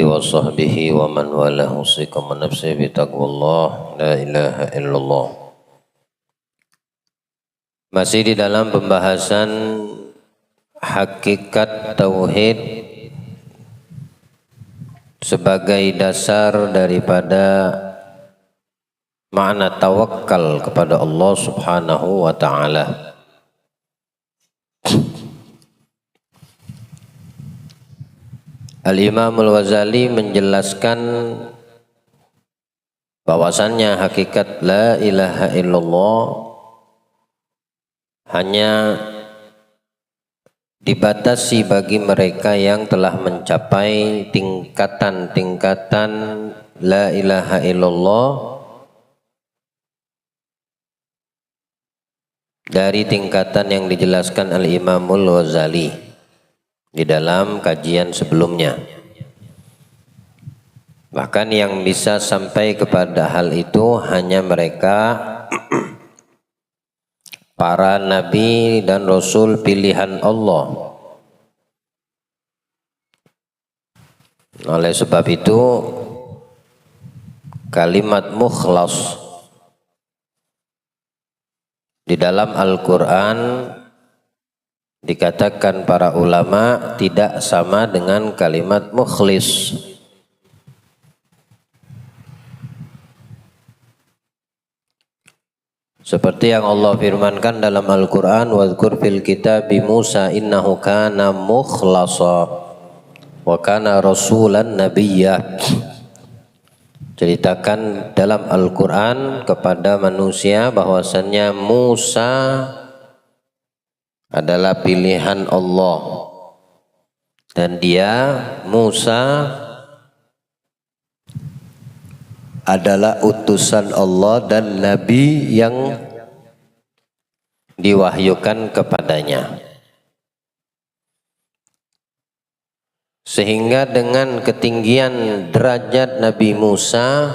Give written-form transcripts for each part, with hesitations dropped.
وصحبه ومن والاه أوصيكم ونفسي بتقوى الله لا ilaha illallah. Masih di dalam pembahasan hakikat tauhid sebagai dasar daripada makna tawakal kepada Allah Subhanahu wa taala. Al-Imam Al-Ghazali menjelaskan bahwasannya hakikat la ilaha illallah hanya dibatasi bagi mereka yang telah mencapai tingkatan-tingkatan la ilaha illallah dari tingkatan yang dijelaskan Al-Imam Al-Ghazali di dalam kajian sebelumnya. Bahkan yang bisa sampai kepada hal itu hanya mereka para nabi dan rasul pilihan Allah. Oleh sebab itu kalimat mukhlas di dalam Al-Quran dikatakan para ulama tidak sama dengan kalimat mukhlis. Seperti yang Allah firmankan dalam Al-Quran, wadhkur fil kitabi Musa innahu kana mukhlasa wa kana rasulan nabiyya. Ceritakan dalam Al-Quran kepada manusia bahwasannya Musa adalah pilihan Allah dan dia Musa adalah utusan Allah dan nabi yang diwahyukan kepadanya. Sehingga dengan ketinggian derajat Nabi Musa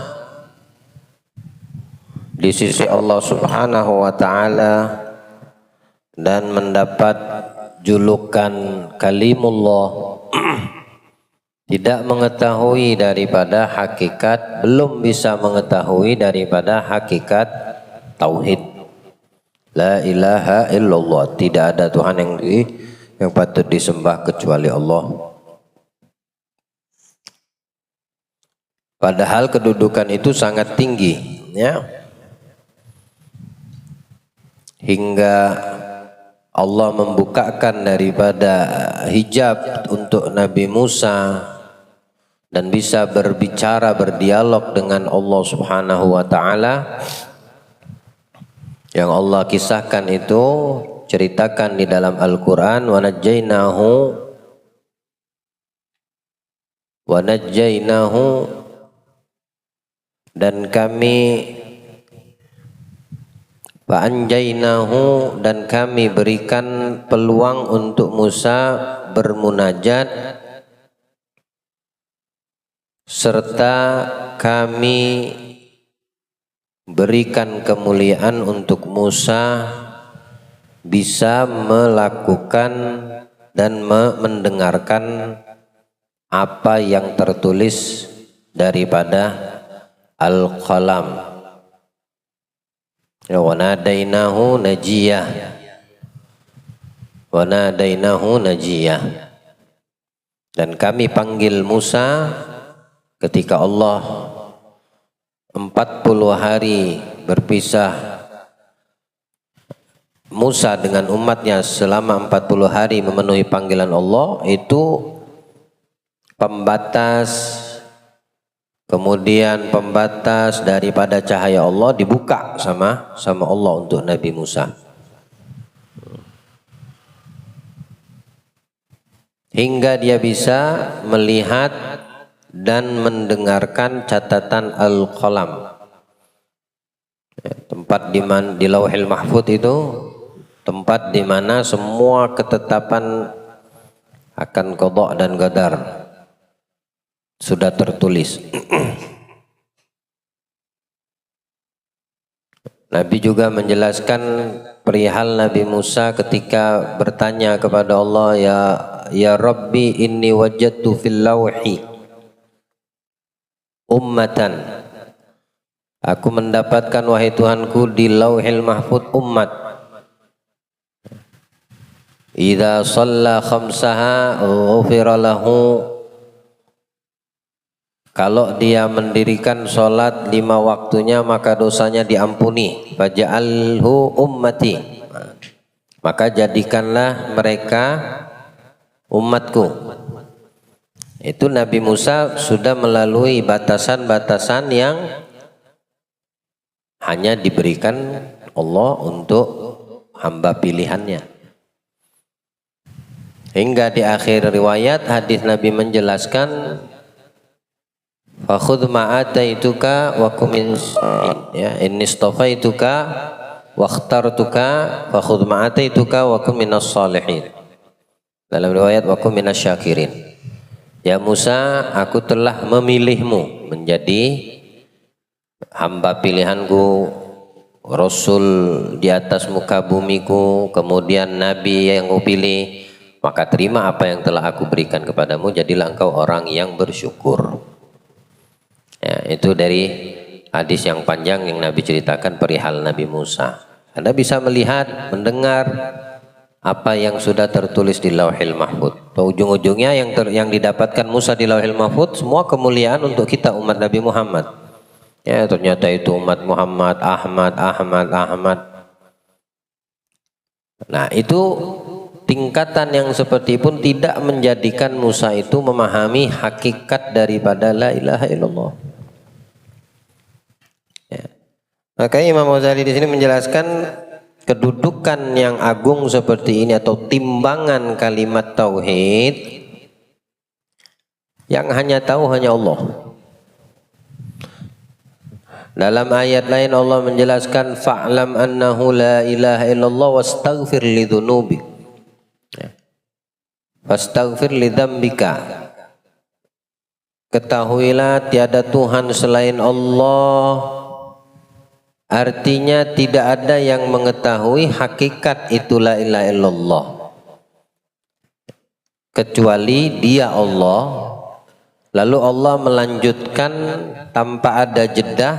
di sisi Allah Subhanahu wa taala dan mendapat julukan kalimullah, tidak mengetahui daripada hakikat, belum bisa mengetahui daripada hakikat tauhid la ilaha illallah, tidak ada Tuhan yang patut disembah kecuali Allah. Padahal kedudukan itu sangat tinggi, ya, hingga Allah membukakan daripada hijab untuk Nabi Musa dan bisa berbicara, berdialog dengan Allah Subhanahu wa taala. Yang Allah kisahkan itu, ceritakan di dalam Al-Qur'an, wa najjainahu dan kami fa'anjainahu dan kami berikan peluang untuk Musa bermunajat, serta kami berikan kemuliaan untuk Musa bisa melakukan dan mendengarkan apa yang tertulis daripada Al-Qalam. Wa nadainahu najiyah, wa nadainahu najiyah, dan kami panggil Musa ketika Allah 40 hari berpisah Musa dengan umatnya selama 40 hari memenuhi panggilan Allah. Itu pembatas, kemudian pembatas daripada cahaya Allah dibuka sama Allah untuk Nabi Musa, hingga dia bisa melihat dan mendengarkan catatan Al-Qalam, tempat di Lauhil Mahfuz itu tempat di mana semua ketetapan akan qada dan qadar sudah tertulis. Nabi juga menjelaskan perihal Nabi Musa ketika bertanya kepada Allah, ya Rabbi inni wajadtu fil lawhi ummatan. Aku mendapatkan wahai Tuhanku di Lauhil Mahfuz umat. Idza shalla khamsaha ghufira lahu. Kalau dia mendirikan sholat 5 waktunya maka dosanya diampuni. Faj'alhu ummati. Maka jadikanlah mereka umatku. Itu Nabi Musa sudah melalui batasan-batasan yang hanya diberikan Allah untuk hamba pilihannya. Hingga di akhir riwayat hadis Nabi menjelaskan, fakhudh ma ataituka wa kum min ya inni istafaituka wa ikhtartuka fakhudh ma ataituka wa kum minas shalihin. Dalam riwayat wa kum minasy syakirin. Ya Musa, aku telah memilihmu menjadi hamba pilihanku, rasul di atas muka bumiku, kemudian nabi yang kupilih, maka terima apa yang telah aku berikan kepadamu, jadilah engkau orang yang bersyukur. Ya, itu dari hadis yang panjang yang Nabi ceritakan perihal Nabi Musa. Anda bisa melihat, mendengar apa yang sudah tertulis di Lauhil Mahfuz. Ujung-ujungnya yang didapatkan Musa di Lauhil Mahfuz semua kemuliaan untuk kita umat Nabi Muhammad. Ya, ternyata itu umat Muhammad, Ahmad. Nah, itu tingkatan yang seperti pun tidak menjadikan Musa itu memahami hakikat daripada la ilaha illallah. Ya. Makanya Imam Ghazali di sini menjelaskan kedudukan yang agung seperti ini atau timbangan kalimat tauhid yang hanya tahu hanya Allah. Dalam ayat lain Allah menjelaskan fa'lam annahu la ilaha illallah wastaghfir li dzunubik. Wastaghfir li dzambika. Ketahuilah tiada Tuhan selain Allah. Artinya tidak ada yang mengetahui hakikat itu la ilaha illallah kecuali Dia Allah. Lalu Allah melanjutkan tanpa ada jeda,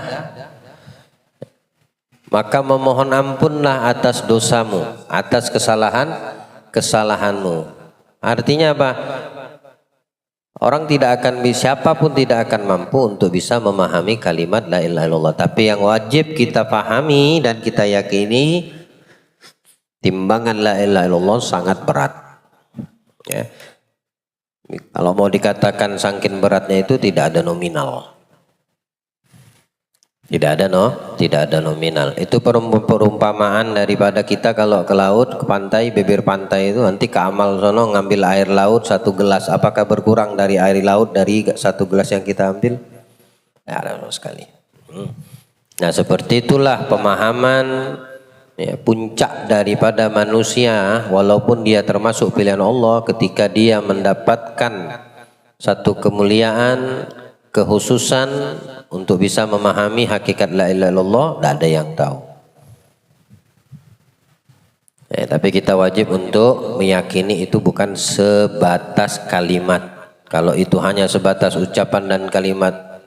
maka memohon ampunlah atas dosamu, atas kesalahanmu. Artinya apa? Orang tidak akan bisa, siapapun tidak akan mampu untuk bisa memahami kalimat la ilaha illallah. Tapi yang wajib kita pahami dan kita yakini, timbangan la ilaha illallah sangat berat. Ya. Kalau mau dikatakan saking beratnya itu tidak ada nominal. Tidak ada nominal. Itu perumpamaan daripada kita kalau ke laut, ke pantai, bibir pantai itu nanti ke amal sono ngambil air laut 1 gelas. Apakah berkurang dari air laut dari 1 gelas yang kita ambil? Tidak ada sama sekali. Nah, seperti itulah pemahaman ya, puncak daripada manusia, walaupun dia termasuk pilihan Allah, ketika dia mendapatkan satu kemuliaan, kekhususan untuk bisa memahami hakikat la ilaha illallah, tidak ada yang tahu. Ya, tapi kita wajib untuk meyakini itu bukan sebatas kalimat. Kalau itu hanya sebatas ucapan dan kalimat,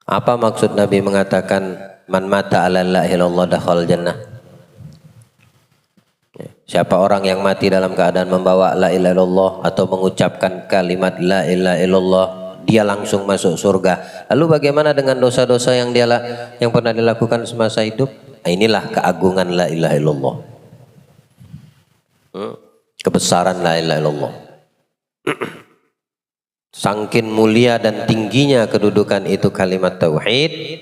apa maksud Nabi mengatakan man mata ala la ilaha illallah dakhal jannah? Siapa orang yang mati dalam keadaan membawa la ilaha illallah atau mengucapkan kalimat la ilaha illallah, dia langsung masuk surga. Lalu bagaimana dengan dosa-dosa yang pernah dilakukan semasa hidup? Nah, inilah keagungan la ilaha illallah. Kebesaran la ilaha illallah. Sangkin mulia dan tingginya kedudukan itu kalimat tauhid.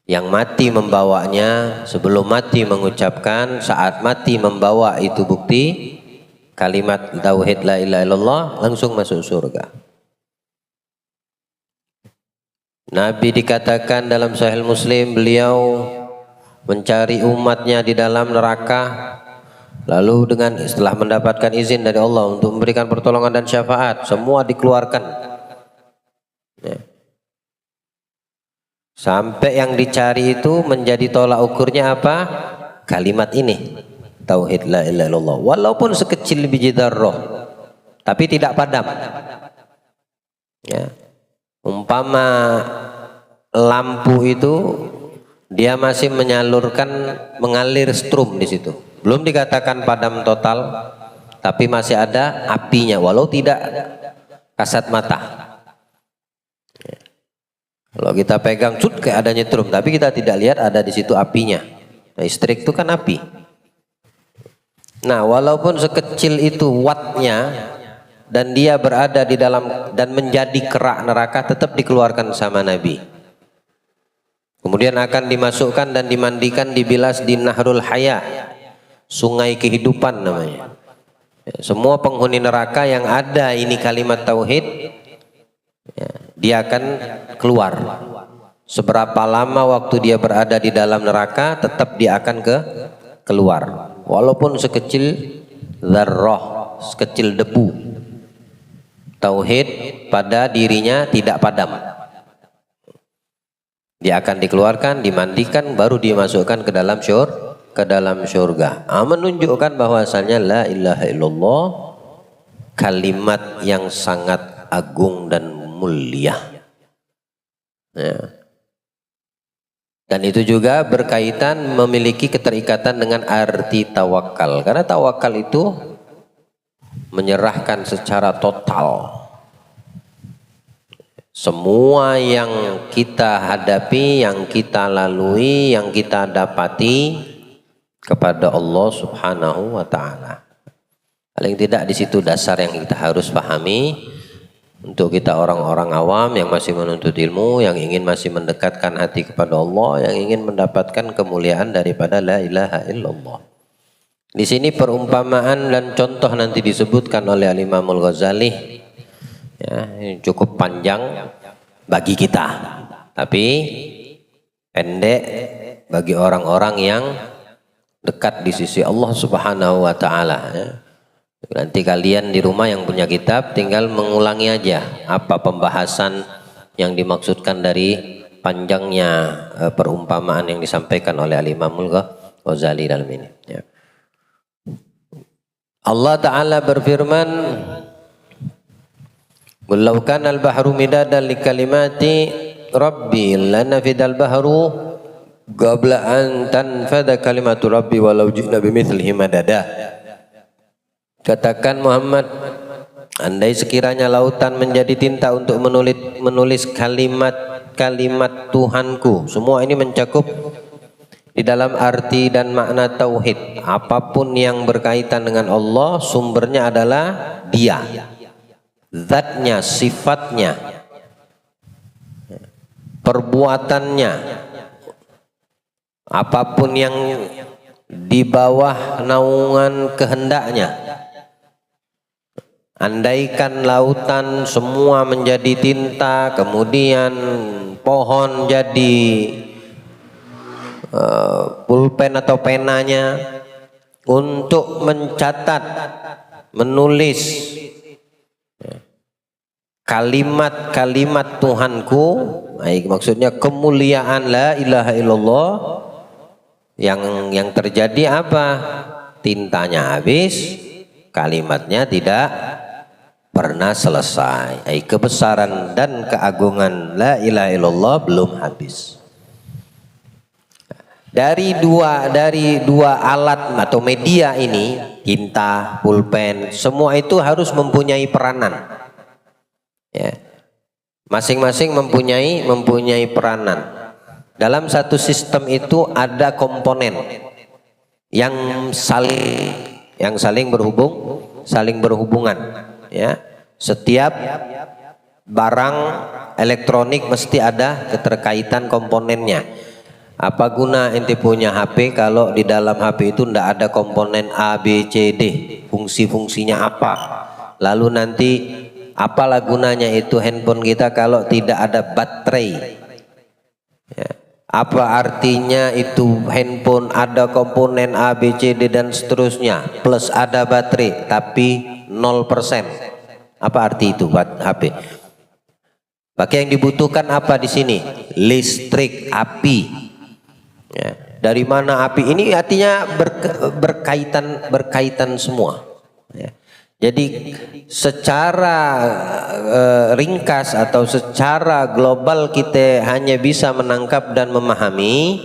Yang mati membawanya, sebelum mati mengucapkan, saat mati membawa itu bukti kalimat tauhid la ilaha illallah, langsung masuk surga. Nabi dikatakan dalam Sahih Muslim, beliau mencari umatnya di dalam neraka, lalu setelah mendapatkan izin dari Allah untuk memberikan pertolongan dan syafaat, semua dikeluarkan. Ya. Sampai yang dicari itu menjadi tolak ukurnya apa? Kalimat ini, tauhid la ilaha illallah. Walaupun sekecil biji dzarrah, tapi tidak padam. Ya. Umpama lampu itu dia masih mengalir strum di situ. Belum dikatakan padam total, tapi masih ada apinya walau tidak kasat mata. Kalau kita pegang kayak ada nyetrum, tapi kita tidak lihat ada di situ apinya. Nah, listrik itu kan api. Nah, walaupun sekecil itu wattnya dan dia berada di dalam dan menjadi kerak neraka, tetap dikeluarkan sama Nabi. Kemudian akan dimasukkan dan dimandikan, dibilas di Nahrul Haya, sungai kehidupan namanya. Semua penghuni neraka yang ada ini kalimat tauhid, ya, dia akan keluar. Seberapa lama waktu dia berada di dalam neraka, tetap dia akan keluar. Walaupun sekecil dzarrah, sekecil debu. Tauhid pada dirinya tidak padam. Dia akan dikeluarkan, dimandikan, baru dimasukkan ke dalam syurga. Menunjukkan bahwasanya la ilaha illallah kalimat yang sangat agung dan mulia. Ya. Dan itu juga berkaitan memiliki keterikatan dengan arti tawakal. Karena tawakal itu menyerahkan secara total semua yang kita hadapi, yang kita lalui, yang kita dapati kepada Allah Subhanahu wa Ta'ala. Paling tidak di situ dasar yang kita harus pahami untuk kita orang-orang awam yang masih menuntut ilmu, yang ingin masih mendekatkan hati kepada Allah, yang ingin mendapatkan kemuliaan daripada la ilaha illallah. Di sini perumpamaan dan contoh nanti disebutkan oleh Al-Imamul Ghazali, ya, cukup panjang bagi kita, tapi pendek bagi orang-orang yang dekat di sisi Allah Subhanahu wa Ta'ala. Ya. Nanti kalian di rumah yang punya kitab tinggal mengulangi aja apa pembahasan yang dimaksudkan dari panjangnya perumpamaan yang disampaikan oleh Al-Imamul Ghazali dalam ini. Ya. Allah Ta'ala berfirman, "Qul law kana al-bahru midadan li kalimati rabbi lanafidal bahru qabla an tanfada kalimatu rabbi walau ji'na bimithlihi madada." Katakan Muhammad, andai sekiranya lautan menjadi tinta untuk menulis kalimat-kalimat Tuhanku. Semua ini mencakup di dalam arti dan makna tauhid. Apapun yang berkaitan dengan Allah, sumbernya adalah Dia, zatnya, sifatnya, perbuatannya. Apapun yang di bawah naungan kehendaknya. Andaikan lautan semua menjadi tinta, kemudian pohon jadi pulpen atau penanya untuk mencatat, menulis kalimat-kalimat Tuhanku, maksudnya kemuliaan la ilaha illallah, yang terjadi apa? Tintanya habis, kalimatnya tidak pernah selesai. Kebesaran dan keagungan la ilaha illallah belum habis. Dari dua alat atau media ini, tinta, pulpen, semua itu harus mempunyai peranan. Ya. Masing-masing mempunyai peranan. Dalam satu sistem itu ada komponen yang saling berhubungan. Ya. Setiap barang elektronik mesti ada keterkaitan komponennya. Apa guna ente punya HP kalau di dalam HP itu ndak ada komponen A, B, C, D, fungsi-fungsinya apa? Lalu nanti apalah gunanya itu handphone kita kalau tidak ada baterai? Ya. Apa artinya itu handphone ada komponen A, B, C, D dan seterusnya plus ada baterai tapi 0%? Apa arti itu buat HP? Maka yang dibutuhkan apa di sini? Listrik, api. Ya. Dari mana api ini artinya berkaitan semua. Ya. Jadi secara ringkas atau secara global kita hanya bisa menangkap dan memahami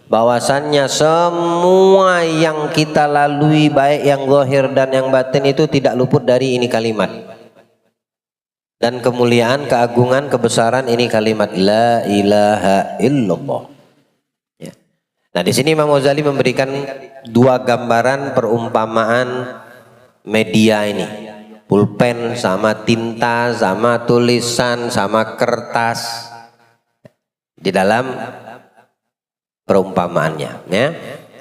bahwasannya semua yang kita lalui baik yang zahir dan yang batin itu tidak luput dari ini kalimat. Dan kemuliaan, keagungan, kebesaran ini kalimat la ilaha illallah. Ya. Nah, di sini Imam Ghazali memberikan dua gambaran perumpamaan media ini. Pulpen sama tinta, sama tulisan, sama kertas di dalam perumpamaannya. Ya.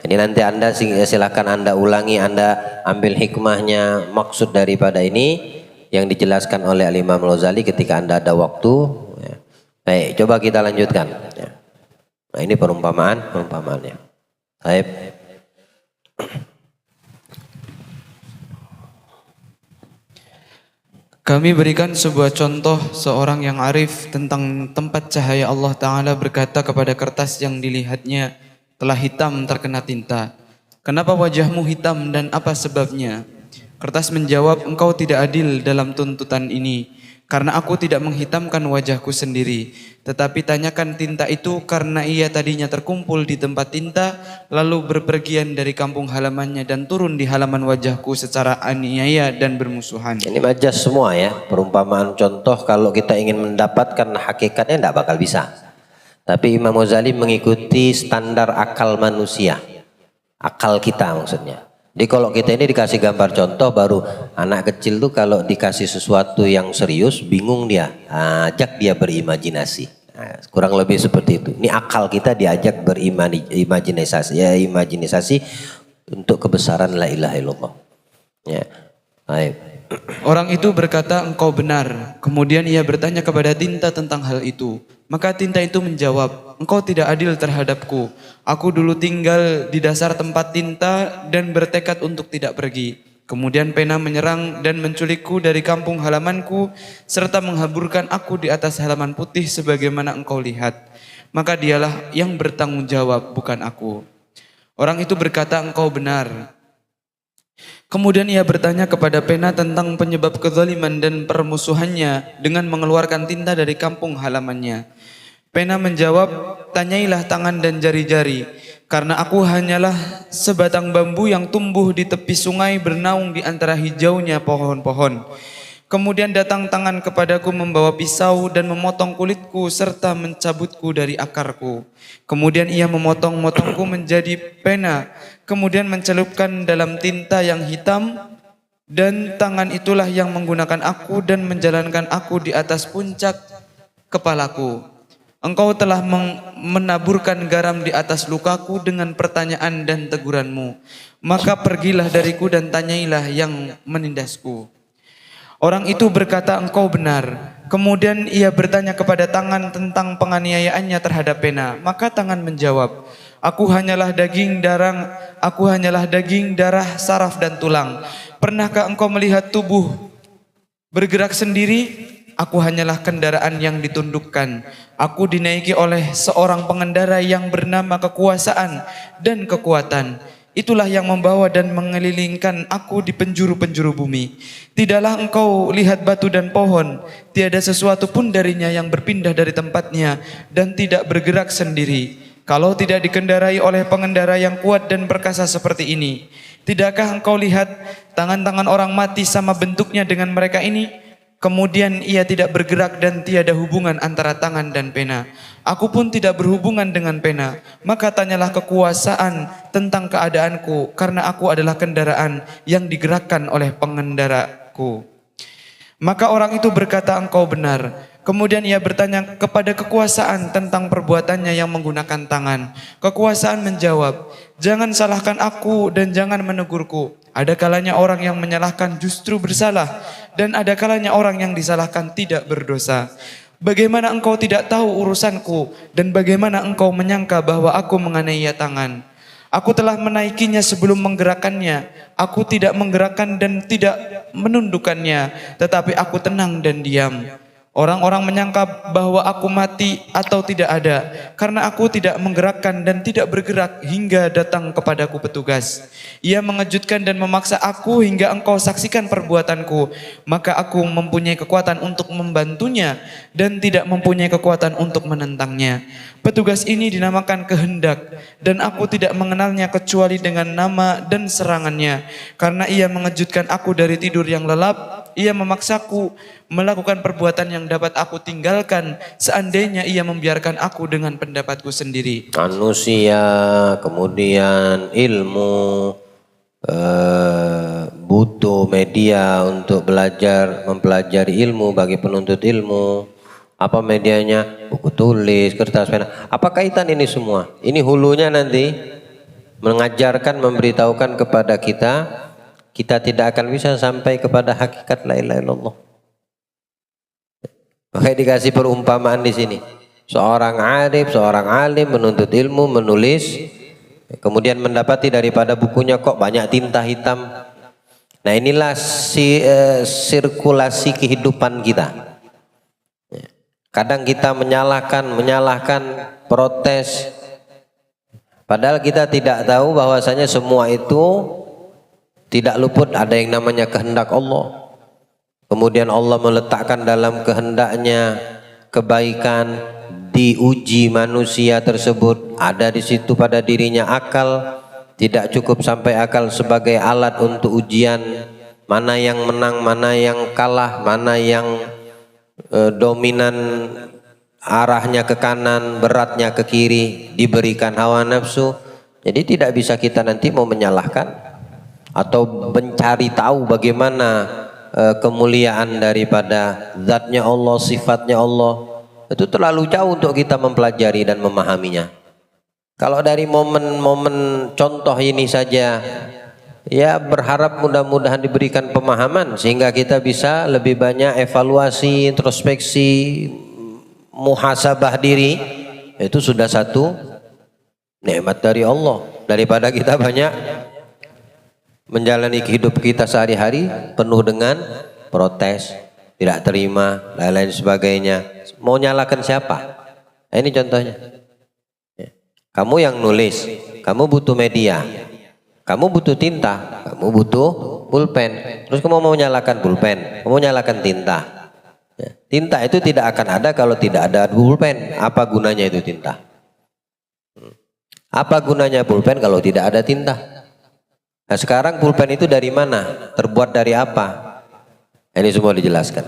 Ini nanti Anda silakan Anda ulangi, Anda ambil hikmahnya, maksud daripada ini yang dijelaskan oleh Imam Ghazali ketika Anda ada waktu. Ya. Baik, coba kita lanjutkan. Ya. Nah, ini perumpamaannya. Baik. Kami berikan sebuah contoh seorang yang arif tentang tempat cahaya Allah Ta'ala berkata kepada kertas yang dilihatnya telah hitam terkena tinta. Kenapa wajahmu hitam dan apa sebabnya? Kertas menjawab, engkau tidak adil dalam tuntutan ini, karena aku tidak menghitamkan wajahku sendiri. Tetapi tanyakan tinta itu karena ia tadinya terkumpul di tempat tinta, lalu berpergian dari kampung halamannya dan turun di halaman wajahku secara aniaya dan bermusuhan. Ini majas semua ya, perumpamaan contoh. Kalau kita ingin mendapatkan hakikatnya tidak bakal bisa. Tapi Imam Ghazali mengikuti standar akal manusia, akal kita maksudnya. Jadi kalau kita ini dikasih gambar contoh, baru anak kecil tuh kalau dikasih sesuatu yang serius bingung dia, ajak dia berimajinasi. Nah, kurang lebih seperti itu. Ini akal kita diajak berimajinasi, ya, imajinasi untuk kebesaran la ilaha illallah. Ya, baik. Orang itu berkata, engkau benar. Kemudian ia bertanya kepada tinta tentang hal itu. Maka tinta itu menjawab, engkau tidak adil terhadapku. Aku dulu tinggal di dasar tempat tinta dan bertekad untuk tidak pergi. Kemudian pena menyerang dan menculikku dari kampung halamanku, serta menghaburkan aku di atas halaman putih sebagaimana engkau lihat. Maka dialah yang bertanggung jawab, bukan aku. Orang itu berkata, engkau benar. Kemudian ia bertanya kepada pena tentang penyebab kezaliman dan permusuhannya dengan mengeluarkan tinta dari kampung halamannya. Pena menjawab, tanyailah tangan dan jari-jari, karena aku hanyalah sebatang bambu yang tumbuh di tepi sungai bernaung di antara hijaunya pohon-pohon. Kemudian datang tangan kepadaku membawa pisau dan memotong kulitku serta mencabutku dari akarku. Kemudian ia memotong-motongku menjadi pena, kemudian mencelupkan dalam tinta yang hitam, dan tangan itulah yang menggunakan aku dan menjalankan aku di atas puncak kepalaku. Engkau telah menaburkan garam di atas lukaku dengan pertanyaan dan teguranmu. Maka pergilah dariku dan tanyailah yang menindasku. Orang itu berkata, engkau benar. Kemudian ia bertanya kepada tangan tentang penganiayaannya terhadap pena. Maka tangan menjawab, aku hanyalah daging, darah, saraf dan tulang. Pernahkah engkau melihat tubuh bergerak sendiri? Aku hanyalah kendaraan yang ditundukkan. Aku dinaiki oleh seorang pengendara yang bernama kekuasaan dan kekuatan. Itulah yang membawa dan mengelilingkan aku di penjuru-penjuru bumi. Tidaklah engkau lihat batu dan pohon, tiada sesuatu pun darinya yang berpindah dari tempatnya dan tidak bergerak sendiri. Kalau tidak dikendarai oleh pengendara yang kuat dan perkasa seperti ini. Tidakkah engkau lihat tangan-tangan orang mati sama bentuknya dengan mereka ini? Kemudian ia tidak bergerak dan tiada hubungan antara tangan dan pena. Aku pun tidak berhubungan dengan pena. Maka tanyalah kekuasaan tentang keadaanku, karena aku adalah kendaraan yang digerakkan oleh pengendaraku. Maka orang itu berkata, engkau benar. Kemudian ia bertanya kepada kekuasaan tentang perbuatannya yang menggunakan tangan. Kekuasaan menjawab, jangan salahkan aku dan jangan menegurku. Ada kalanya orang yang menyalahkan justru bersalah, dan ada kalanya orang yang disalahkan tidak berdosa. Bagaimana engkau tidak tahu urusanku, dan bagaimana engkau menyangka bahwa aku menganiaya tangan? Aku telah menaikinya sebelum menggerakkannya. Aku tidak menggerakkan dan tidak menundukkannya, tetapi aku tenang dan diam. Orang-orang menyangka bahwa aku mati atau tidak ada, karena aku tidak menggerakkan dan tidak bergerak hingga datang kepadaku petugas. Ia mengejutkan dan memaksa aku hingga engkau saksikan perbuatanku. Maka aku mempunyai kekuatan untuk membantunya dan tidak mempunyai kekuatan untuk menentangnya. Petugas ini dinamakan Kehendak, dan aku tidak mengenalnya kecuali dengan nama dan serangannya. Karena ia mengejutkan aku dari tidur yang lelap, ia memaksaku melakukan perbuatan yang dapat aku tinggalkan seandainya ia membiarkan aku dengan pendapatku sendiri. Manusia, kemudian ilmu, butuh media untuk belajar, mempelajari ilmu bagi penuntut ilmu. Apa medianya? Buku tulis, kertas, pena. Apa kaitan ini semua? Ini hulunya nanti mengajarkan, memberitahukan kepada kita, kita tidak akan bisa sampai kepada hakikat la ilaha illallah. Makanya dikasih perumpamaan di sini. Seorang arif, seorang alim menuntut ilmu, menulis, kemudian mendapati daripada bukunya kok banyak tinta hitam. Nah inilah sirkulasi kehidupan kita. Kadang kita menyalahkan, protes. Padahal kita tidak tahu bahwasanya semua itu tidak luput ada yang namanya kehendak Allah. Kemudian Allah meletakkan dalam kehendaknya kebaikan, diuji manusia tersebut, ada di situ pada dirinya akal. Tidak cukup sampai akal sebagai alat untuk ujian, mana yang menang, mana yang kalah, mana yang dominan arahnya ke kanan, beratnya ke kiri, diberikan hawa nafsu. Jadi tidak bisa kita nanti mau menyalahkan atau mencari tahu bagaimana kemuliaan daripada zatnya Allah, sifatnya Allah. Itu terlalu jauh untuk kita mempelajari dan memahaminya. Kalau dari momen-momen contoh ini saja, ya berharap mudah-mudahan diberikan pemahaman sehingga kita bisa lebih banyak evaluasi, introspeksi, muhasabah diri. Itu sudah satu nikmat dari Allah, daripada kita banyak menjalani hidup kita sehari-hari penuh dengan protes, tidak terima, lain-lain sebagainya. Mau nyalakan siapa? Nah, ini contohnya. Kamu yang nulis, kamu butuh media, kamu butuh tinta, kamu butuh pulpen. Terus kamu mau nyalakan pulpen, kamu nyalakan tinta. Tinta itu tidak akan ada kalau tidak ada pulpen. Apa gunanya itu tinta? Apa gunanya pulpen kalau tidak ada tinta? Nah sekarang pulpen itu dari mana? Terbuat dari apa? Ini semua dijelaskan.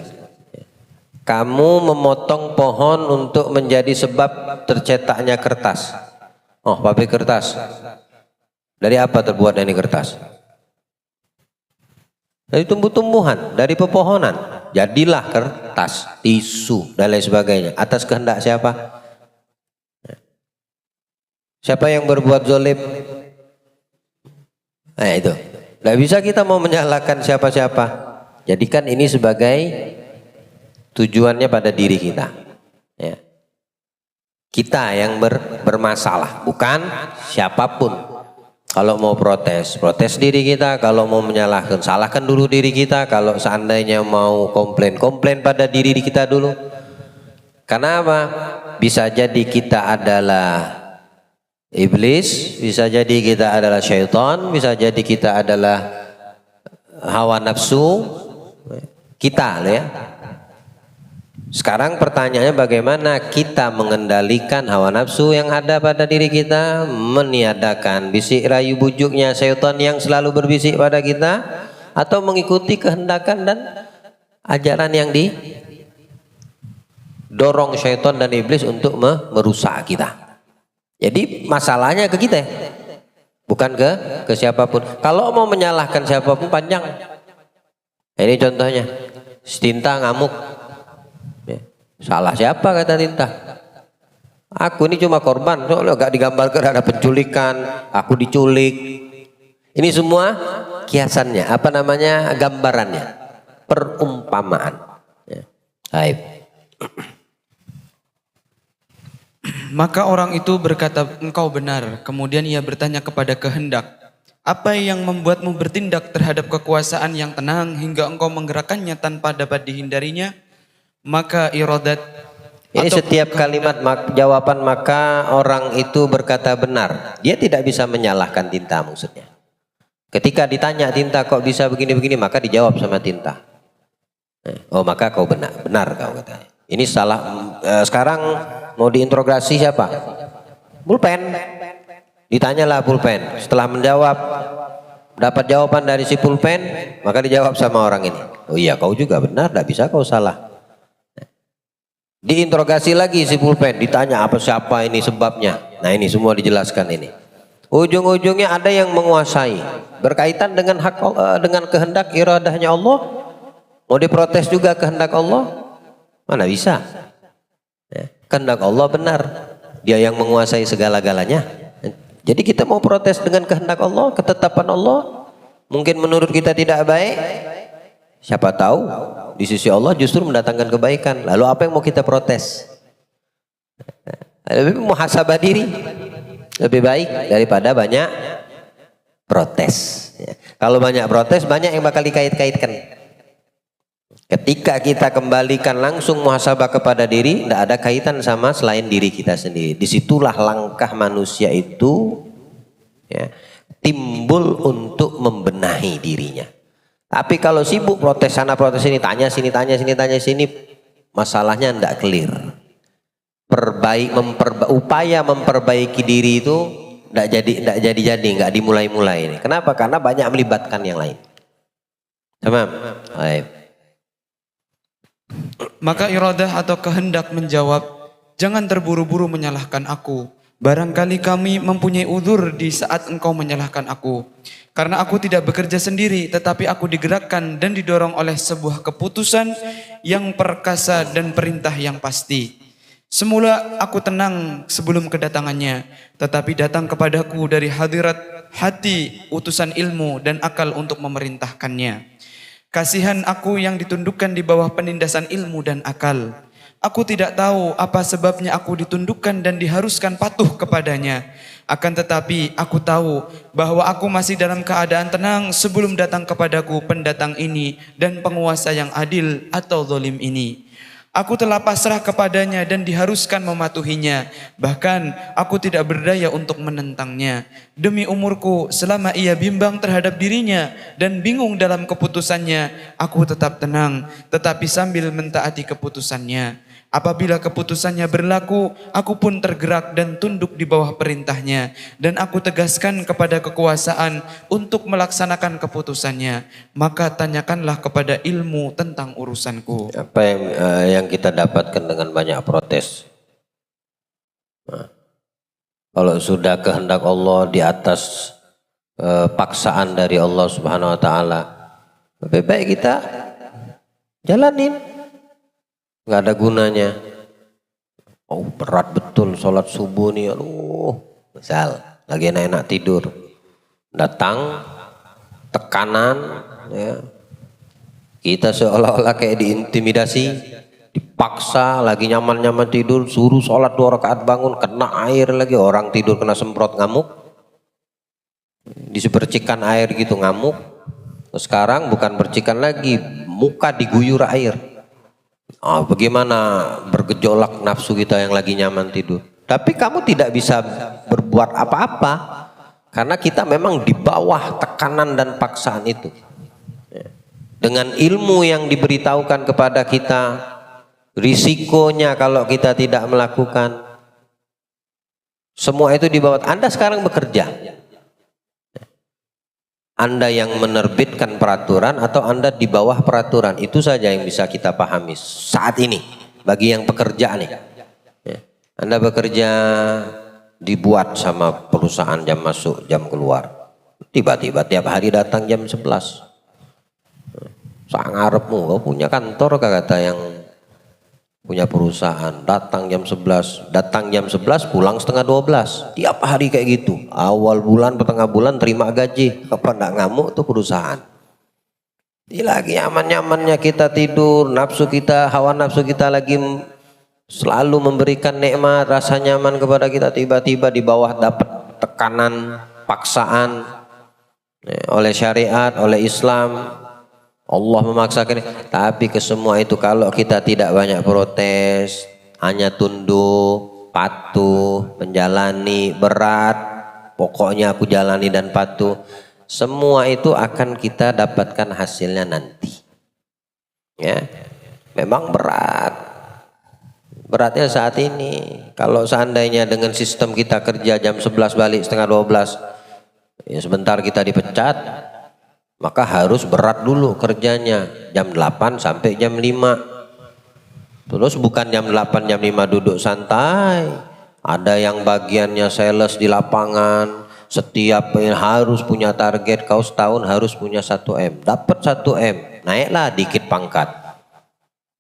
Kamu memotong pohon untuk menjadi sebab tercetaknya kertas. Oh, pabrik kertas. Dari apa terbuat ini kertas? Dari tumbuh-tumbuhan, dari pepohonan. Jadilah kertas, tisu, dan lain sebagainya. Atas kehendak siapa? Siapa yang berbuat zolim? Nah itu. Tidak bisa kita mau menyalahkan siapa-siapa. Jadikan ini sebagai tujuannya pada diri kita. Ya. Kita yang bermasalah, bukan siapapun. Kalau mau protes, protes diri kita. Kalau mau menyalahkan, salahkan dulu diri kita. Kalau seandainya mau komplain, komplain pada diri kita dulu. Karena apa? Bisa jadi kita adalah iblis, bisa jadi kita adalah syaitan, bisa jadi kita adalah hawa nafsu kita, ya. Sekarang pertanyaannya bagaimana kita mengendalikan hawa nafsu yang ada pada diri kita, meniadakan bisik rayu bujuknya syaitan yang selalu berbisik pada kita, atau mengikuti kehendakan dan ajaran yang didorong syaitan dan iblis untuk merusak kita. Jadi masalahnya ke kita, bukan ke siapapun. Kalau mau menyalahkan siapapun panjang. Ini contohnya, tinta ngamuk. Salah siapa kata tinta? Aku ini cuma korban, soalnya gak digambarkan ada penculikan, aku diculik. Ini semua kiasannya, apa namanya, gambarannya, perumpamaan. Baik. Maka orang itu berkata, engkau benar. Kemudian ia bertanya kepada Kehendak, apa yang membuatmu bertindak terhadap kekuasaan yang tenang hingga engkau menggerakkannya tanpa dapat dihindarinya? maka iradat Ini atau setiap kalimat jawaban maka orang itu berkata benar. Dia tidak bisa menyalahkan Tinta maksudnya. Ketika ditanya Tinta kok bisa begini-begini, maka dijawab sama Tinta. Oh maka kau benar, benar kau katanya. Ini salah. Sekarang mau diinterogasi siapa? Pulpen. Ditanyalah pulpen. Setelah menjawab, dapat jawaban dari si pulpen, maka dijawab sama orang ini. Oh iya kau juga benar, tidak bisa kau salah. Diinterogasi lagi si pulpen, ditanya apa siapa ini sebabnya. Nah ini semua dijelaskan ini. Ujung-ujungnya ada yang menguasai berkaitan dengan hak dengan kehendak iradahnya Allah. Mau diprotes juga kehendak Allah, mana bisa? Ya, kehendak Allah benar, Dia yang menguasai segala-galanya. Jadi kita mau protes dengan kehendak Allah, ketetapan Allah, mungkin menurut kita tidak baik. Siapa tahu di sisi Allah justru mendatangkan kebaikan. Lalu apa yang mau kita protes? Lebih muhasabah diri, lebih baik daripada banyak protes. Ya. Kalau banyak protes, banyak yang bakal dikait-kaitkan. Ketika kita kembalikan langsung muhasabah kepada diri, tidak ada kaitan sama selain diri kita sendiri. Disitulah langkah manusia itu ya, timbul untuk membenahi dirinya. Tapi kalau sibuk protes sana protes sini, tanya sini tanya sini tanya sini, masalahnya tidak clear. Upaya memperbaiki diri itu tidak jadi nggak dimulai-mulai ini. Kenapa? Karena banyak melibatkan yang lain. Tamam. Baik. Maka iradah atau kehendak menjawab, jangan terburu-buru menyalahkan aku. Barangkali kami mempunyai udzur di saat engkau menyalahkan aku. Karena aku tidak bekerja sendiri, tetapi aku digerakkan dan didorong oleh sebuah keputusan yang perkasa dan perintah yang pasti. Semula aku tenang sebelum kedatangannya, tetapi datang kepadaku dari hadirat hati utusan ilmu dan akal untuk memerintahkannya. Kasihan aku yang ditundukkan di bawah penindasan ilmu dan akal. Aku tidak tahu apa sebabnya aku ditundukkan dan diharuskan patuh kepadanya. Akan tetapi aku tahu bahwa aku masih dalam keadaan tenang sebelum datang kepadaku pendatang ini dan penguasa yang adil atau zalim ini. Aku telah pasrah kepadanya dan diharuskan mematuhinya. Bahkan aku tidak berdaya untuk menentangnya. Demi umurku selama ia bimbang terhadap dirinya dan bingung dalam keputusannya, aku tetap tenang tetapi sambil mentaati keputusannya. Apabila keputusannya berlaku, aku pun tergerak dan tunduk di bawah perintahnya. Dan aku tegaskan kepada kekuasaan untuk melaksanakan keputusannya. Maka tanyakanlah kepada ilmu tentang urusanku. Apa yang kita dapatkan dengan banyak protes? Nah, kalau sudah kehendak Allah di atas paksaan dari Allah Subhanahu Wa Taala, lebih baik kita jalanin. Nggak ada gunanya. Oh berat betul sholat subuh nih, aduh. Misal lagi enak-enak tidur, datang tekanan, ya. Kita seolah-olah kayak diintimidasi, dipaksa, lagi nyaman-nyaman tidur, suruh sholat 2 rakaat bangun, kena air lagi, orang tidur kena semprot ngamuk, disepercikan air gitu ngamuk. Sekarang bukan percikan lagi, muka diguyur air. Oh, bagaimana bergejolak nafsu kita yang lagi nyaman tidur. Tapi kamu tidak bisa berbuat apa-apa karena kita memang di bawah tekanan dan paksaan itu. Dengan ilmu yang diberitahukan kepada kita, risikonya kalau kita tidak melakukan, semua itu di bawah. Anda sekarang bekerja, Anda yang menerbitkan peraturan atau Anda di bawah peraturan, itu saja yang bisa kita pahami saat ini bagi yang pekerja nih. Anda bekerja dibuat sama perusahaan jam masuk jam keluar, tiba-tiba tiap hari datang jam 11. Sangarepmu, kau punya kantor kata yang punya perusahaan, datang jam 11, pulang setengah 12, tiap hari kayak gitu. Awal bulan, pertengah bulan terima gaji, apa enggak ngamuk tuh perusahaan. Dia lagi aman-nyamannya kita tidur, nafsu kita, hawa nafsu kita lagi selalu memberikan nikmat, rasa nyaman kepada kita, tiba-tiba di bawah dapat tekanan, paksaan oleh syariat, oleh Islam. Allah memaksakan, tapi ke semua itu kalau kita tidak banyak protes, hanya tunduk, patuh, menjalani, berat, pokoknya aku jalani dan patuh, semua itu akan kita dapatkan hasilnya nanti. Ya, memang berat. Beratnya saat ini. Kalau seandainya dengan sistem kita kerja jam 11 balik setengah 12, ya sebentar kita dipecat, maka harus berat dulu kerjanya jam 8 sampai jam 5. Terus bukan jam 8 jam 5 duduk santai. Ada yang bagiannya sales di lapangan, setiap harus punya target, kau setahun harus punya 1M, dapat 1M, naiklah dikit pangkat.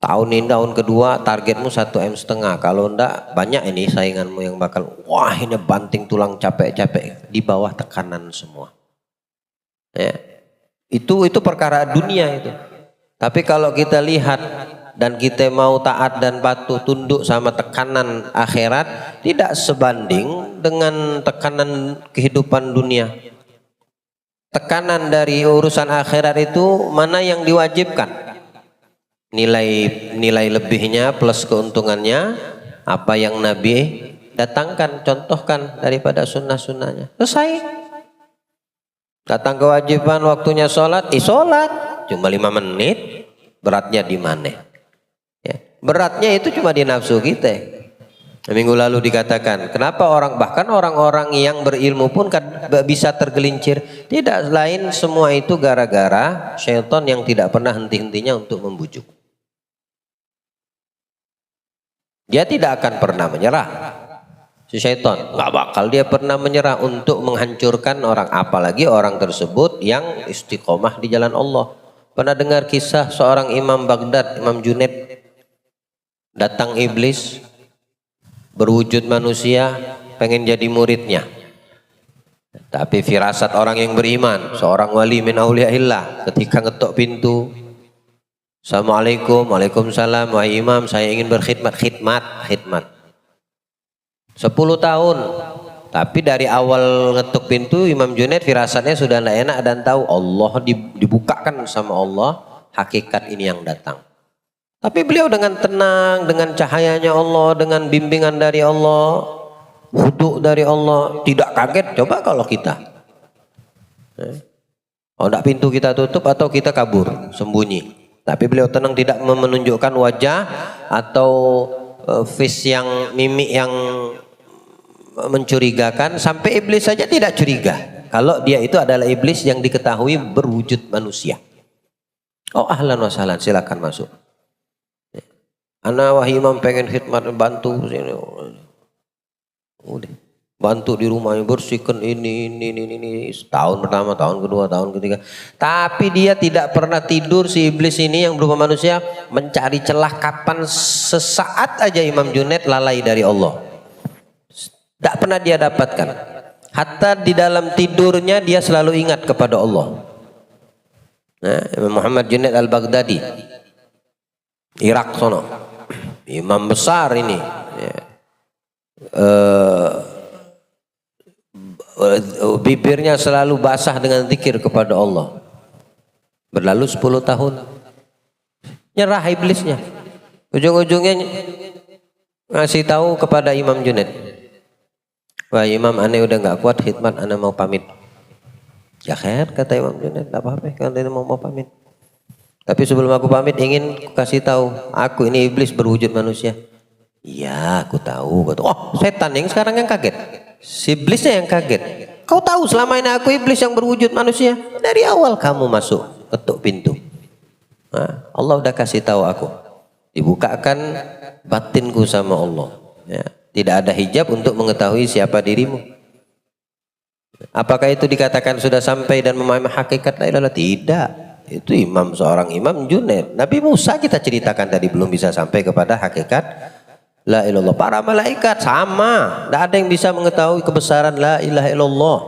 Tahun ini tahun kedua targetmu 1,5 M, kalau enggak banyak ini sainganmu yang bakal wah ini banting tulang capek-capek di bawah tekanan semua. Ya. Itu perkara dunia itu. Tapi kalau kita lihat dan kita mau taat dan patuh tunduk sama tekanan akhirat, tidak sebanding dengan tekanan kehidupan dunia. Tekanan dari urusan akhirat itu mana yang diwajibkan? Nilai lebihnya plus keuntungannya, apa yang Nabi datangkan, contohkan daripada sunnah-sunnahnya. Selesai. Datang kewajiban waktunya sholat, sholat cuma 5 menit, beratnya di mana? Ya, beratnya itu cuma di nafsu kita. Minggu lalu dikatakan, kenapa bahkan orang-orang yang berilmu pun kan bisa tergelincir. Tidak lain semua itu gara-gara syaitan yang tidak pernah henti-hentinya untuk membujuk. Dia tidak akan pernah menyerah. Si syaitan nggak bakal dia pernah menyerah untuk menghancurkan orang, apalagi orang tersebut yang istiqomah di jalan Allah. Pernah dengar kisah seorang Imam Baghdad, Imam Junaid, datang iblis berwujud manusia pengen jadi muridnya, tapi firasat orang yang beriman, seorang wali min auliyaillah, ketika ngetok pintu, Assalamualaikum, waalaikumsalam, wahai imam saya ingin berkhidmat. Khidmat 10 tahun, tapi dari awal ngetuk pintu Imam Junaid firasatnya sudah tidak enak dan tahu Allah dibukakan sama Allah hakikat ini yang datang. Tapi beliau dengan tenang, dengan cahayanya Allah, dengan bimbingan dari Allah, huduk dari Allah, tidak kaget. Coba kalau kita, oh tidak, pintu kita tutup atau kita kabur sembunyi, tapi beliau tenang, tidak menunjukkan wajah atau face yang mimik yang mencurigakan, sampai iblis saja tidak curiga kalau dia itu adalah iblis yang diketahui berwujud manusia. Oh ahlan wa sahlan, silakan masuk. Ana wahai imam pengen khidmat, bantu sini. Udah bantu di rumahnya, bersihkan ini tahun pertama, tahun kedua, tahun ketiga. Tapi dia tidak pernah tidur, si iblis ini yang berupa manusia, mencari celah kapan sesaat aja Imam Junaid lalai dari Allah. Tak pernah dia dapatkan. Hatta di dalam tidurnya dia selalu ingat kepada Allah. Nah, Imam Muhammad Junaid al-Baghdadi, Irak sono, imam besar ini. Ya. Bibirnya selalu basah dengan zikir kepada Allah. Berlalu 10 tahun, nyerah iblisnya. Ujung-ujungnya ngasih tahu kepada Imam Junaid, wah imam, aneh udah nggak kuat khidmat, aneh mau pamit. Ya khair, kata Imam Junaid, tak apa-apa kalau dia mau pamit. Tapi sebelum aku pamit ingin kasih tahu, aku ini iblis berwujud manusia. Iya aku tahu. Oh setan yang sekarang yang kaget, si iblisnya yang kaget. Kau tahu selama ini aku iblis yang berwujud manusia. Dari awal kamu masuk ketuk pintu. Nah, Allah udah kasih tahu aku, dibukakan batinku sama Allah. Ya, tidak ada hijab untuk mengetahui siapa dirimu. Apakah itu dikatakan sudah sampai dan memahami hakikat la ilaha illallah? Tidak. Itu seorang Imam Junaid. Nabi Musa kita ceritakan tadi belum bisa sampai kepada hakikat la ilallah. Para malaikat sama, tidak ada yang bisa mengetahui kebesaran la ilaha illallah.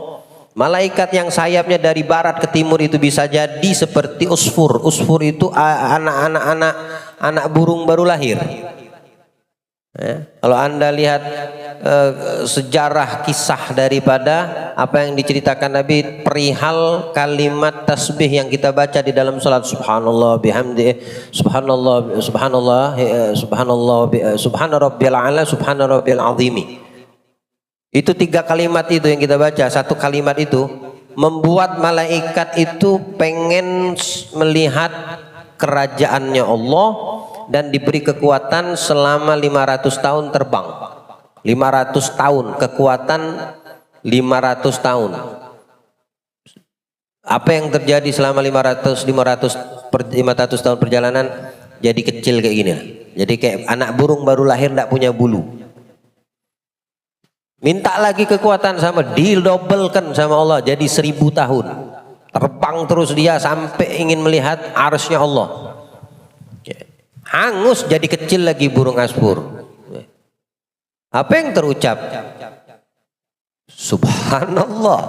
Malaikat yang sayapnya dari barat ke timur itu bisa jadi seperti usfur. Usfur itu anak burung baru lahir. Ya. Kalau Anda lihat sejarah kisah daripada apa yang diceritakan Nabi perihal kalimat tasbih yang kita baca di dalam salat, subhanallah bihamdi, subhanallah subhanallah subhanallah subhana rabbiyal a'la subhana rabbiyal azimi. Itu 3 kalimat itu yang kita baca, satu kalimat itu membuat malaikat itu pengen melihat kerajaannya Allah dan diberi kekuatan selama 500 tahun terbang. 500 tahun, kekuatan 500 tahun. Apa yang terjadi selama 500 tahun perjalanan? Jadi kecil kayak gini. Jadi kayak anak burung baru lahir tidak punya bulu. Minta lagi kekuatan sama, didobelkan sama Allah jadi 1000 tahun. Terbang terus dia sampai ingin melihat arsy-Nya Allah. Hangus jadi kecil lagi burung aspur. Apa yang terucap? Subhanallah,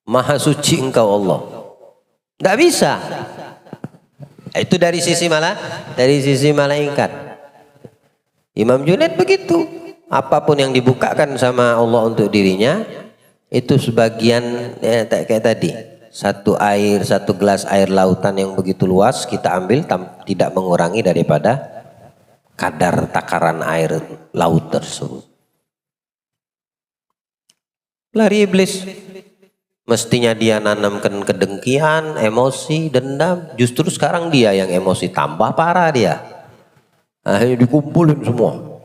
maha suci engkau Allah. Tidak bisa. Itu dari sisi malaikat. Imam Junaid begitu. Apapun yang dibukakan sama Allah untuk dirinya, itu sebagian kayak tadi. Satu gelas air lautan yang begitu luas kita ambil tidak mengurangi daripada kadar takaran air laut tersebut. Lari iblis. Mestinya dia nanamkan kedengkian, emosi, dendam. Justru sekarang dia yang emosi, tambah parah dia. Akhirnya dikumpulin semua.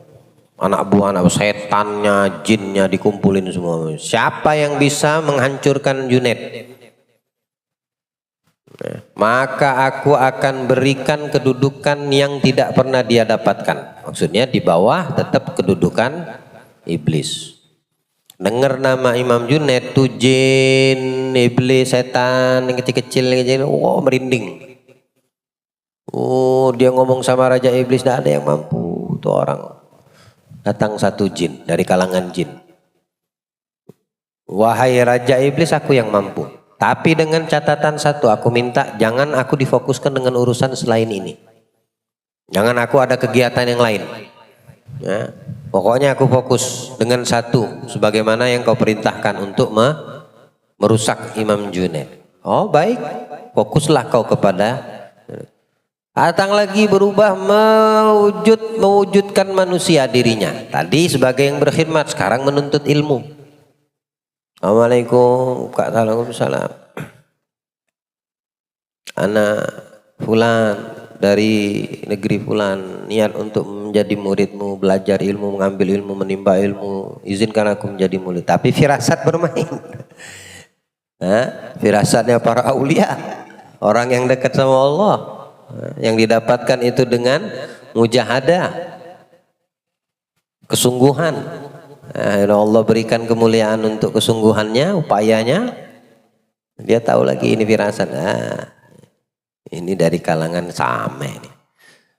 Anak buah, anak setannya, jinnya dikumpulin semua. Siapa yang bisa menghancurkan Junaid? Maka aku akan berikan kedudukan yang tidak pernah dia dapatkan. Maksudnya di bawah tetap kedudukan iblis. Dengar nama Imam Junaid tuh jin, iblis, setan yang kecil-kecil, wow merinding. Oh dia ngomong sama Raja Iblis, tidak ada yang mampu tuh orang. Datang satu jin dari kalangan jin. Wahai Raja Iblis, aku yang mampu. Tapi dengan catatan satu, aku minta jangan aku difokuskan dengan urusan selain ini. Jangan aku ada kegiatan yang lain. Ya, pokoknya aku fokus dengan satu, sebagaimana yang kau perintahkan untuk merusak Imam Junaid. Oh baik, fokuslah kau kepada. Datang lagi berubah mewujudkan manusia dirinya. Tadi sebagai yang berkhidmat, sekarang menuntut ilmu. Assalamualaikum, Waalaikumsalam. Anak fulan dari negeri fulan niat untuk menjadi muridmu, belajar ilmu, mengambil ilmu, menimba ilmu. Izinkan aku menjadi murid. Tapi firasat bermain. Firasatnya para aulia, orang yang dekat sama Allah, yang didapatkan itu dengan mujahadah, kesungguhan. Allah berikan kemuliaan untuk kesungguhannya, upayanya. Dia tahu lagi ini firasat. Ini dari kalangan sama ini.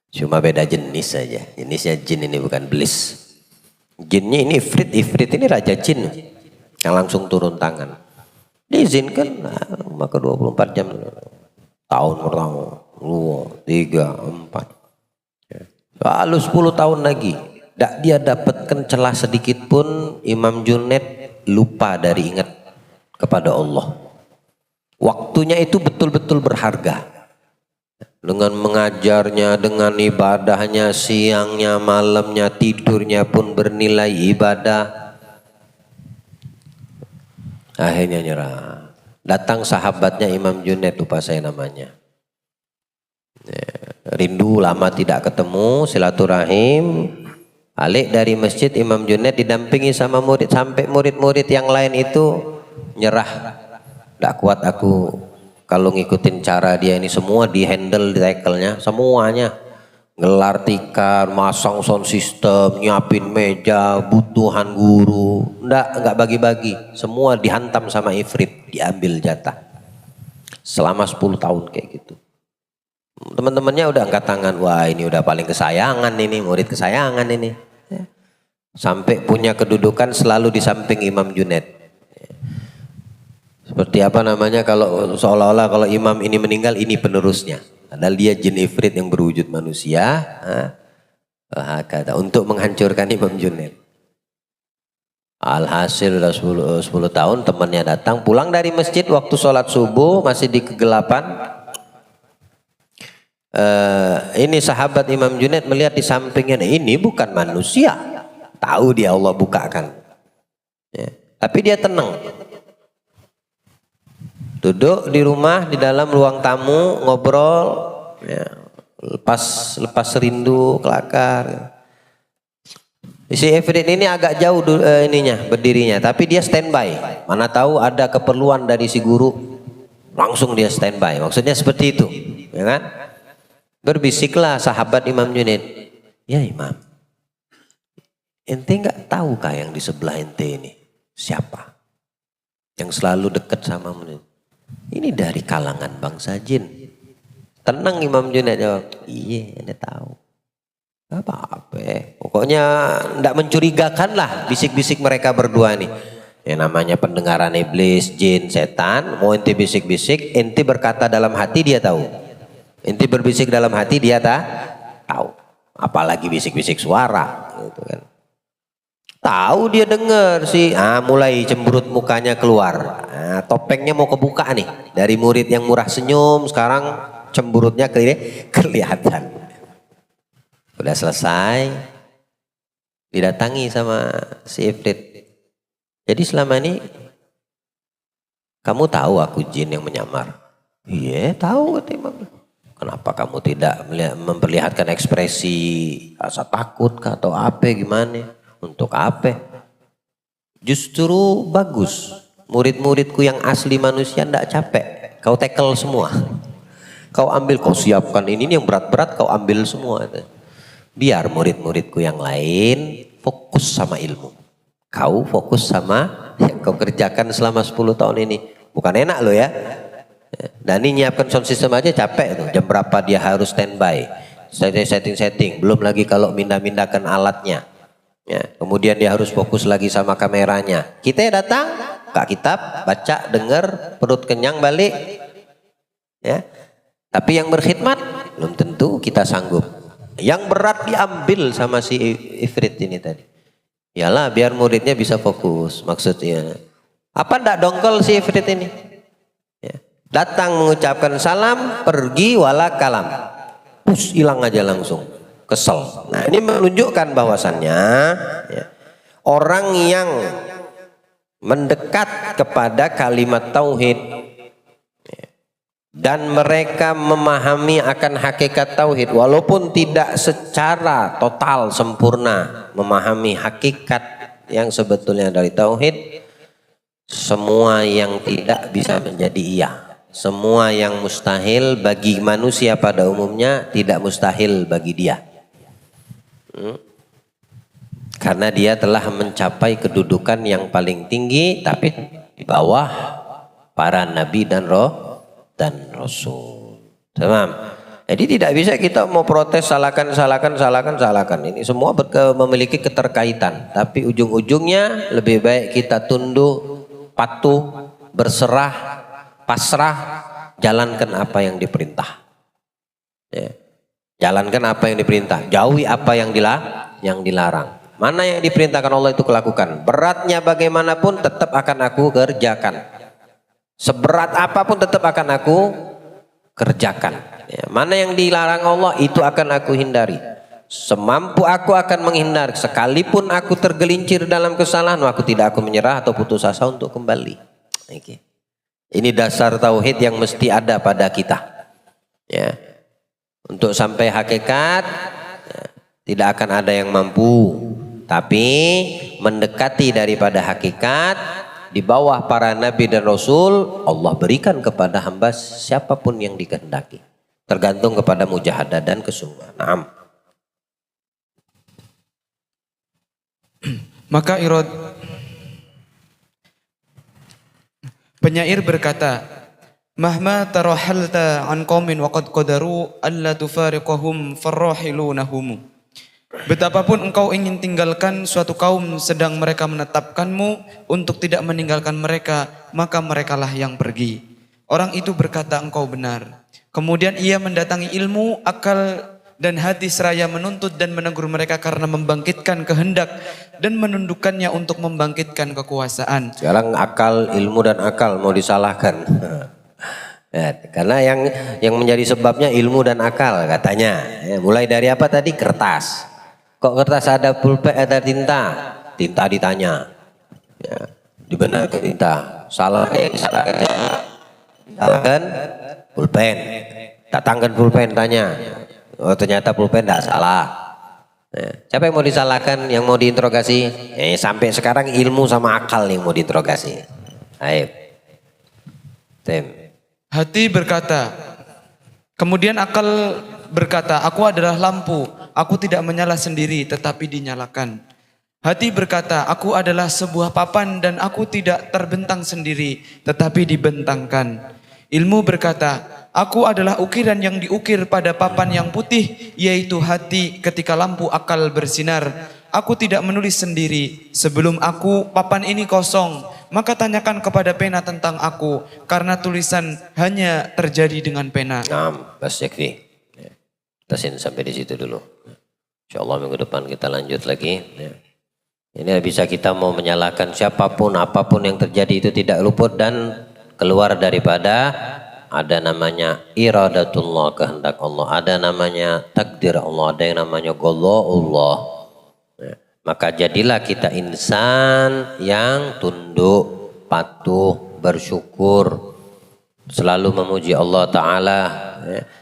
Cuma beda jenis saja. Jenisnya jin ini bukan iblis. Jinnya ini ifrit. Ifrit ini raja jin yang langsung turun tangan. Diizinkan maka 24 jam. Tahun pertama, 2, 3, 4. Lalu 10 tahun lagi. Tak dia dapatkan celah sedikit pun, Imam Junaid lupa dari ingat kepada Allah. Waktunya itu betul-betul berharga. Dengan mengajarnya, dengan ibadahnya, siangnya, malamnya, tidurnya pun bernilai ibadah. Akhirnya nyerah. Datang sahabatnya Imam Junaid, lupa saya namanya. Rindu lama tidak ketemu, silaturahim. Balik dari masjid, Imam Junaid didampingi sama murid, sampai murid-murid yang lain itu nyerah. Tidak kuat aku kalau ngikutin cara dia ini, semua di handle, di tackle-nya, semuanya. Gelar tikar, masang sound system, nyiapin meja, butuhan guru. Enggak bagi-bagi, semua dihantam sama ifrit, diambil jatah. Selama 10 tahun kayak gitu. Teman-temannya udah angkat tangan, wah ini udah paling kesayangan ini, murid kesayangan ini. Sampai punya kedudukan selalu di samping Imam Junaid. Seperti apa namanya, kalau seolah-olah kalau imam ini meninggal, ini penerusnya. Padahal dia jin ifrit yang berwujud manusia. Hakada, untuk menghancurkan Imam Junaid. Alhasil udah 10 tahun temannya datang pulang dari masjid waktu sholat subuh masih di kegelapan. Ini sahabat Imam Junaid melihat di sampingnya, ini bukan manusia. Tahu dia Allah bukakan. Ya. Tapi dia tenang. Duduk di rumah di dalam ruang tamu ngobrol. Ya. Lepas rindu kelakar. Si Ifrit ini agak jauh berdirinya, tapi dia standby. Mana tahu ada keperluan dari si guru, langsung dia standby. Maksudnya seperti itu, ya kan? Berbisiklah sahabat Imam Junaid, ya Imam, ente nggak tahu kah yang di sebelah ente ini siapa? Yang selalu dekat sama Junaid. Ini dari kalangan bangsa jin. Tenang Imam Junaid jawab, iya ente tahu. Apa-apa, pokoknya tidak mencurigakan lah bisik-bisik mereka berdua nih. Yang namanya pendengaran iblis, jin, setan. Mau ente bisik-bisik, ente berkata dalam hati dia tahu. Ente berbisik dalam hati dia tahu. Apalagi bisik-bisik suara, gitu kan. Tahu dia dengar sih, mulai cemberut mukanya keluar. Topengnya mau kebuka nih. Dari murid yang murah senyum, sekarang cemberutnya kelihatan. Udah selesai, didatangi sama si Ifrit. Jadi selama ini kamu tahu aku jin yang menyamar? Iya tahu kata Imam. Kenapa kamu tidak memperlihatkan ekspresi rasa takut atau apa gimana? Untuk apa? Justru bagus. Murid-muridku yang asli manusia ndak capek. Kau tackle semua. Kau ambil, kau siapkan ini yang berat-berat kau ambil semua. Biar murid-muridku yang lain fokus sama ilmu. Kau fokus sama yang kau kerjakan selama 10 tahun ini. Bukan enak loh ya. Dan ini nyiapkan sound system aja capek tuh. Jam berapa dia harus standby. Setting-setting. Belum lagi kalau mindah-mindahkan alatnya. Ya, kemudian dia harus fokus lagi sama kameranya. Kita datang, buka kitab, baca, dengar, perut kenyang balik. Ya. Tapi yang berkhidmat belum tentu kita sanggup. Yang berat diambil sama si Ifrit ini tadi. Yalah biar muridnya bisa fokus maksudnya. Apa ndak dongkol si Ifrit ini? Ya. Datang mengucapkan salam, pergi wala kalam. Hilang aja langsung. Kesel. Nah ini menunjukkan bahwasannya ya, orang yang mendekat kepada kalimat tauhid dan mereka memahami akan hakikat tauhid walaupun tidak secara total sempurna memahami hakikat yang sebetulnya dari tauhid, semua yang tidak bisa menjadi iya, semua yang mustahil bagi manusia pada umumnya tidak mustahil bagi dia. Karena dia telah mencapai kedudukan yang paling tinggi tapi di bawah para nabi dan Rasul. Tamam. Jadi tidak bisa kita mau protes salahkan. Ini semua memiliki keterkaitan. Tapi ujung-ujungnya lebih baik kita tunduk, patuh, berserah, pasrah, jalankan apa yang diperintah. Ya. Jalankan apa yang diperintah. Jauhi apa yang dilarang. Mana yang diperintahkan Allah itu kulakukan. Beratnya bagaimanapun tetap akan aku kerjakan. Seberat apapun tetap akan aku kerjakan. Ya, mana yang dilarang Allah itu akan aku hindari. Semampu aku akan menghindar. Sekalipun aku tergelincir dalam kesalahan, aku tidak akan menyerah atau putus asa untuk kembali. Okay. Ini dasar tauhid yang mesti ada pada kita. Ya. Untuk sampai hakikat ya, tidak akan ada yang mampu. Tapi mendekati daripada hakikat di bawah para nabi dan rasul, Allah berikan kepada hamba siapapun yang dikehendaki. Tergantung kepada mujahadah dan kesungguhan. Naam. Maka penyair berkata, "Mahma tarahalta an qaumin wa qad qadaru alla tufariqahum farrahilunahum." Betapapun engkau ingin tinggalkan suatu kaum sedang mereka menetapkanmu untuk tidak meninggalkan mereka, maka merekalah yang pergi. Orang itu berkata engkau benar. Kemudian ia mendatangi ilmu, akal dan hati seraya menuntut dan menegur mereka karena membangkitkan kehendak dan menundukkannya untuk membangkitkan kekuasaan. Sekarang akal, ilmu dan akal mau disalahkan. Ya, karena yang menjadi sebabnya ilmu dan akal katanya. Ya, mulai dari apa tadi? Kertas. Kok kertas ada pulpen, ada tinta? Tinta ditanya. Ya, dibenarkan tinta. Salah ya disalahkan. Salahkan pulpen. Datangkan pulpen tanya. Oh ternyata pulpen tidak salah. Ya, siapa yang mau disalahkan? Yang mau diinterogasi? Sampai sekarang ilmu sama akal yang mau diinterogasi. Ayo. Tim. Hati berkata, kemudian akal berkata, aku adalah lampu, aku tidak menyala sendiri tetapi dinyalakan. Hati berkata, aku adalah sebuah papan dan aku tidak terbentang sendiri tetapi dibentangkan. Ilmu berkata, aku adalah ukiran yang diukir pada papan yang putih, yaitu hati ketika lampu akal bersinar. Aku tidak menulis sendiri, sebelum aku papan ini kosong, maka tanyakan kepada pena tentang aku, karena tulisan hanya terjadi dengan pena. Nah, Mas Yakfi. Tasin sampai di situ dulu. InsyaAllah minggu depan kita lanjut lagi. Ini bisa kita mau menyalahkan siapapun, apapun yang terjadi itu tidak luput dan keluar daripada ada namanya iradatullah, kehendak Allah, ada namanya takdir Allah, ada yang namanya qada Allah. Maka jadilah kita insan yang tunduk, patuh, bersyukur, selalu memuji Allah Ta'ala,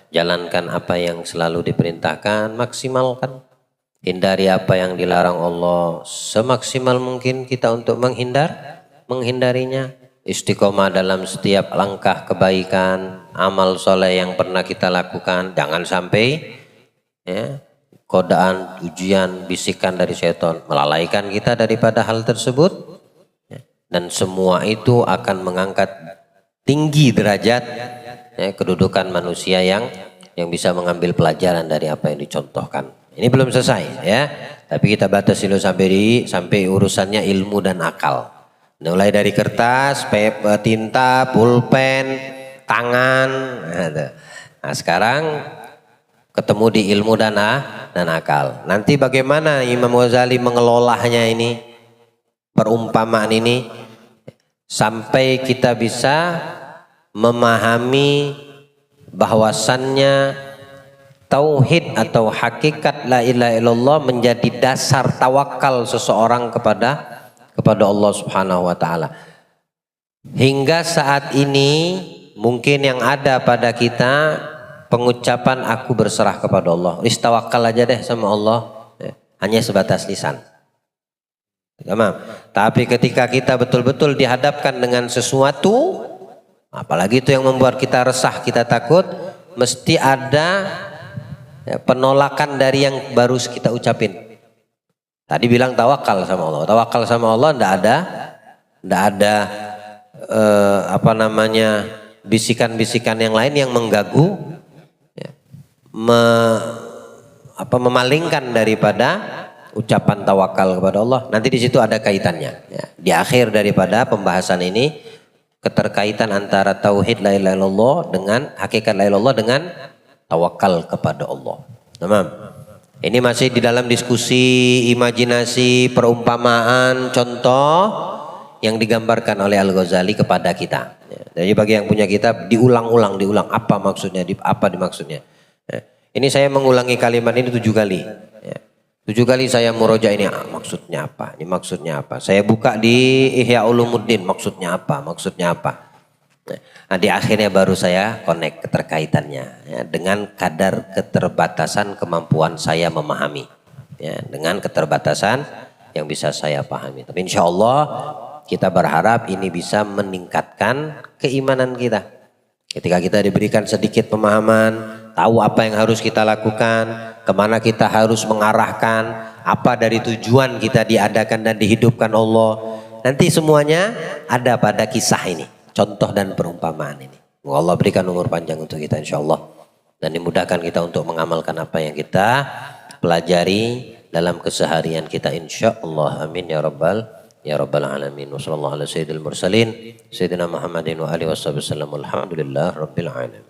jalankan apa yang selalu diperintahkan, maksimalkan, hindari apa yang dilarang Allah semaksimal mungkin kita untuk menghindarinya, istiqomah dalam setiap langkah kebaikan, amal soleh yang pernah kita lakukan, jangan sampai godaan, ujian, bisikan dari syaitan melalaikan kita daripada hal tersebut, dan semua itu akan mengangkat tinggi derajat kedudukan manusia yang bisa mengambil pelajaran dari apa yang dicontohkan. Ini belum selesai ya, tapi kita batasi dulu sampai urusannya ilmu dan akal. Mulai dari kertas, tinta, pulpen, tangan. Nah sekarang ketemu di ilmu dan akal. Nanti bagaimana Imam Ghazali mengelolanya ini, perumpamaan ini, sampai kita bisa memahami bahwasannya tauhid atau hakikat la ilaha illallah menjadi dasar tawakal seseorang kepada Allah Subhanahu wa taala. Hingga saat ini mungkin yang ada pada kita pengucapan aku berserah kepada Allah, istawakal aja deh sama Allah, hanya sebatas lisan. Tapi ketika kita betul-betul dihadapkan dengan sesuatu, apalagi itu yang membuat kita resah, kita takut, mesti ada penolakan dari yang baru kita ucapin. Tadi bilang tawakal sama Allah, tawakal sama Allah ndak ada bisikan-bisikan yang lain yang mengganggu, memalingkan daripada ucapan tawakal kepada Allah. Nanti di situ ada kaitannya. Ya. Di akhir daripada pembahasan ini, keterkaitan antara tauhid la ilaha illallah dengan hakikat la ilaha illallah dengan tawakal kepada Allah. Tamam. Ini masih di dalam diskusi, imajinasi, perumpamaan, contoh yang digambarkan oleh Al-Ghazali kepada kita. Ya. Jadi bagi yang punya kitab diulang apa maksudnya, apa dimaksudnya. Ini saya mengulangi kalimat ini 7 kali. 7 kali saya muroja ini, maksudnya apa? Ini maksudnya apa? Saya buka di Ihya Ulumuddin, maksudnya apa? Maksudnya apa? Nah, di akhirnya baru saya connect keterkaitannya dengan kadar keterbatasan kemampuan saya memahami. Dengan keterbatasan yang bisa saya pahami. Tapi insya Allah kita berharap ini bisa meningkatkan keimanan kita. Ketika kita diberikan sedikit pemahaman, tahu apa yang harus kita lakukan, kemana kita harus mengarahkan, apa dari tujuan kita diadakan dan dihidupkan Allah. Nanti semuanya ada pada kisah ini, contoh dan perumpamaan ini. Allah berikan umur panjang untuk kita insya Allah. Dan dimudahkan kita untuk mengamalkan apa yang kita pelajari dalam keseharian kita insya Allah. Amin ya Rabbal alamin. Wassallallahu ala sayyidil mursalin Sayyidina Muhammadin wa alihi wasallam. Alhamdulillah Rabbil alamin.